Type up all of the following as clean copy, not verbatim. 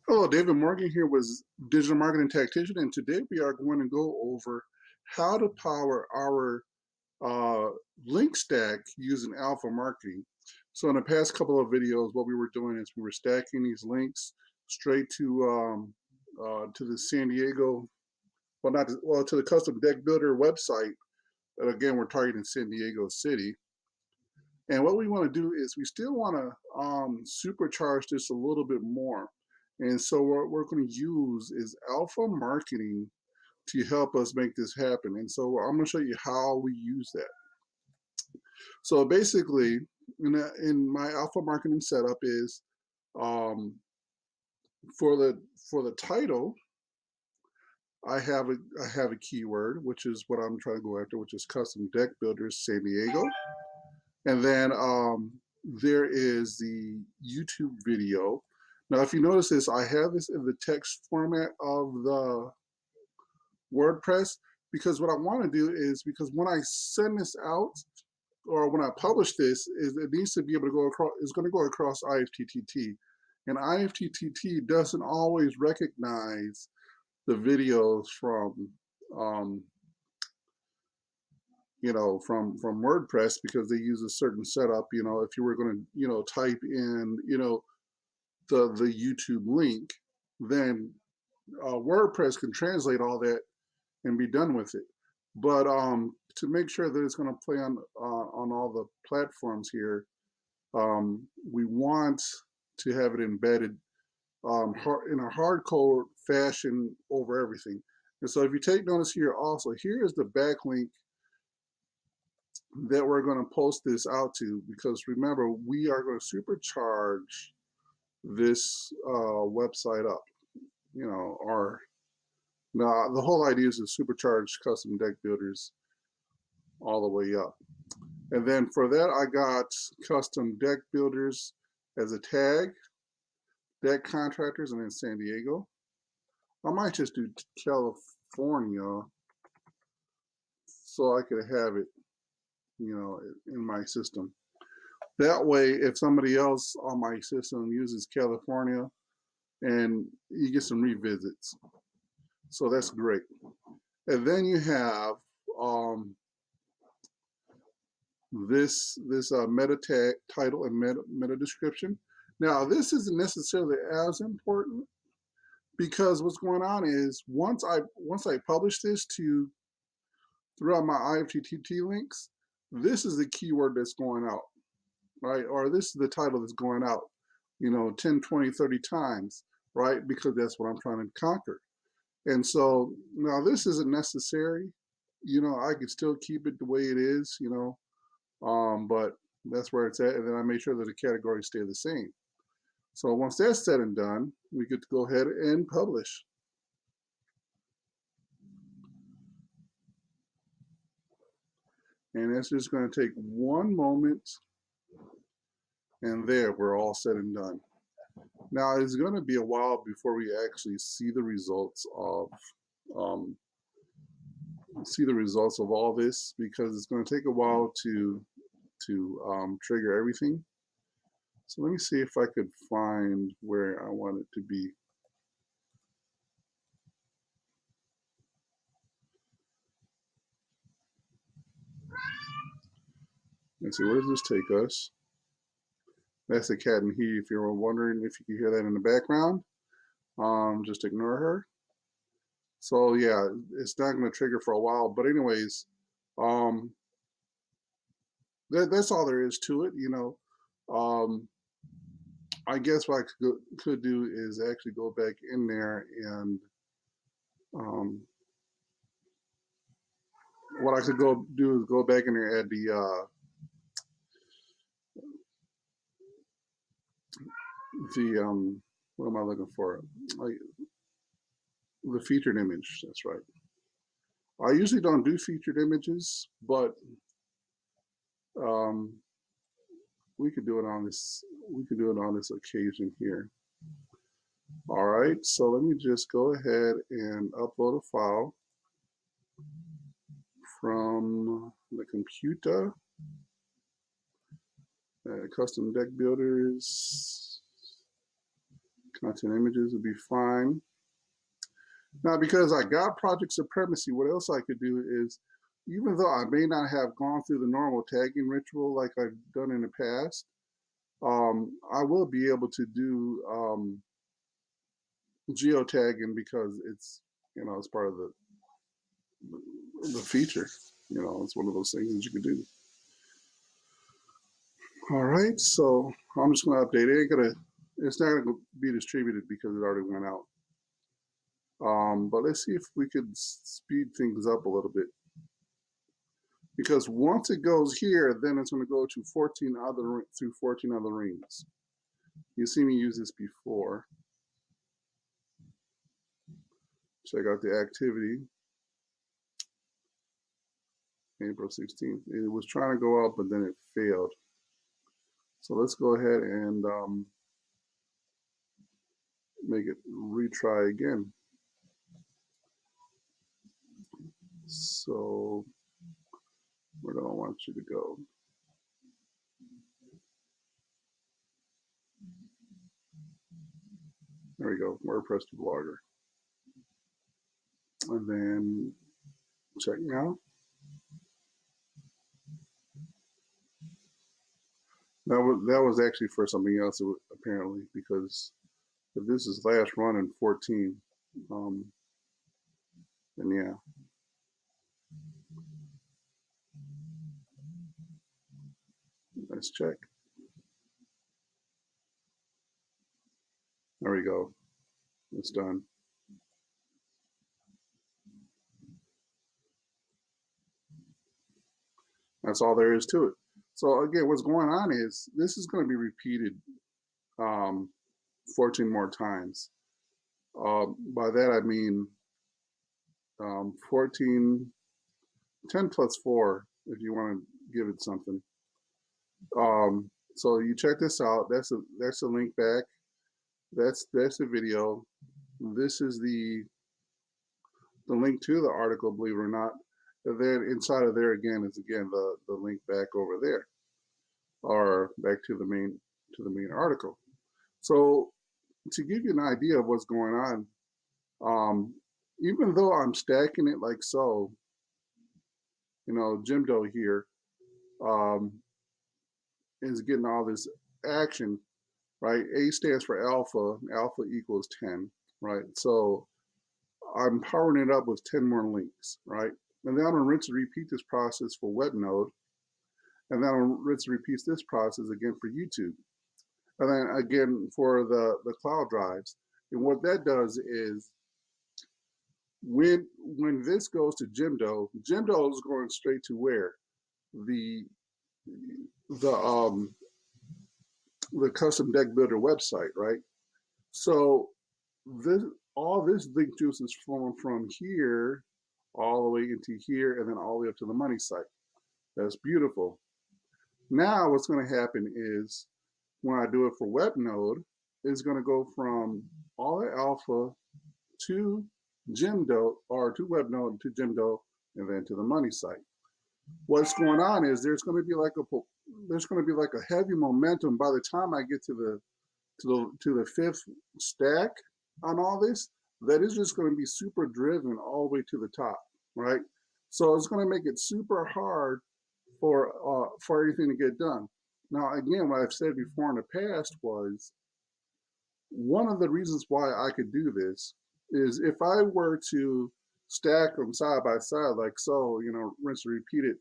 Hello, David Morgan here with Digital Marketing Tactician, and today we are going to go over how to power our link stack using alpha marketing. So in the past couple of videos, what we were doing is we were stacking these links straight to the San Diego, well not well to the custom deck builder website. And again, we're targeting San Diego City. And what we want to do is we still want to supercharge this a little bit more. And so what we're going to use is alpha marketing to help us make this happen. And so I'm going to show you how we use that. So basically, in my alpha marketing setup is um, for the title, I have a keyword, which is what I'm trying to go after, which is custom deck builders San Diego. And then there is the YouTube video. Now, if you notice this, I have this in the text format of the WordPress because what I want to do is because when I send this out or when I publish this, is it needs to be able to go across. It's going to go across IFTTT, and IFTTT doesn't always recognize the videos from from WordPress because they use a certain setup. If you were going to, type in, the YouTube link, then WordPress can translate all that and be done with it. But to make sure that it's going to play on all the platforms here, we want to have it embedded in a hardcode fashion over everything. And so if you take notice here also, here is the backlink that we're going to post this out to, because remember, we are going to supercharge this website up, or now the whole idea is to supercharge custom deck builders all the way up. And then for that, I got custom deck builders as a tag, deck contractors, and then San Diego. I might just do California so I could have it, in my system. That way, if somebody else on my system uses California, and you get some revisits. So that's great. And then you have this meta tag title and meta description. Now, this isn't necessarily as important because what's going on is once I publish this throughout my IFTTT links, this is the keyword that's going out, right? Or this is the title that's going out, 10, 20, 30 times, right? Because that's what I'm trying to conquer. And so now this isn't necessary. I could still keep it the way it is, but that's where it's at. And then I made sure that the categories stay the same. So once that's said and done, we get to go ahead and publish. And it's just going to take one moment, and there, we're all said and done. Now, it's going to be a while before we actually see the results of all this, because it's going to take a while to trigger everything. So let me see if I could find where I want it to be. Let's see, where does this take us? That's the cat and he. If you're wondering if you can hear that in the background, just ignore her. So yeah, it's not going to trigger for a while. But anyways, that's all there is to it. I guess what I could do is actually go back in there and what I could do is go back in there and add the what am I looking for? The featured image. That's right. I usually don't do featured images, but we could do it on this. We could do it on this occasion here. All right. So let me just go ahead and upload a file from the computer. Custom deck builders. Content images would be fine. Now, because I got project supremacy, what else I could do is, even though I may not have gone through the normal tagging ritual like I've done in the past, I will be able to do geotagging because it's, it's part of the feature. It's one of those things that you can do. All right, so I'm just going to update it. It's not going to be distributed because it already went out. But let's see if we could speed things up a little bit. Because once it goes here, then it's going to go to 14 other rings. You've seen me use this before. Check out the activity. April 16th. It was trying to go out, but then it failed. So let's go ahead and make it retry again. So where do I want you to go? There we go, WordPress to Blogger. And then check now. That was actually for something else apparently, because if this is last run in 14, then yeah. Let's check. There we go. It's done. That's all there is to it. So again, what's going on is this is going to be repeated 14 more times. By that I mean 10 plus 4 if you want to give it something. So you check this out. That's a link back. That's the video. This is the link to the article, believe it or not. And then inside of there again is the link back over there, or back to the main article. So to give you an idea of what's going on, even though I'm stacking it like so, Jimdo here is getting all this action, right? A stands for alpha. Alpha equals 10, right? So I'm powering it up with 10 more links, right? And then I'm going to rinse and repeat this process for WebNode. And then I'll rinse and repeat this process again for YouTube. And then again for the cloud drives. And what that does is when this goes to Jimdo, Jimdo is going straight to where? The custom deck builder website, right? So all this link juice is flowing from here all the way into here and then all the way up to the money site. That's beautiful. Now what's going to happen is when I do it for WebNode, it's going to go from all the alpha to Jimdo, or to WebNode to Jimdo, and then to the money site. What's going on is there's going to be like a heavy momentum by the time I get to the fifth stack on all this, that is just going to be super driven all the way to the top, right? So it's going to make it super hard for everything to get done. Now, again, what I've said before in the past was one of the reasons why I could do this is if I were to stack them side by side like so, rinse and repeat it,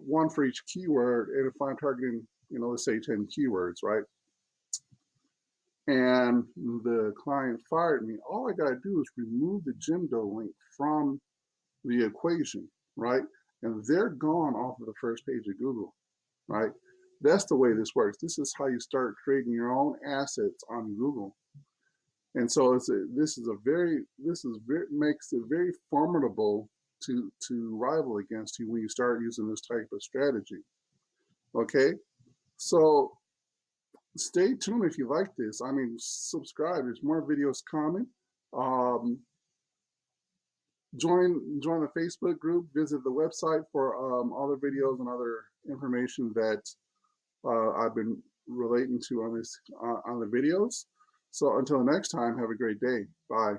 one for each keyword, and if I'm targeting, let's say 10 keywords, right? And the client fired me, all I got to do is remove the Jimdo link from the equation, right? And they're gone off of the first page of Google, right? That's the way this works. This is how you start creating your own assets on Google. And so makes it very formidable to rival against you when you start using this type of strategy. Okay, so stay tuned if you like this. I mean, subscribe. There's more videos coming. Join the Facebook group. Visit the website for other videos and other information that I've been relating to on the videos. So until next time, have a great day. Bye.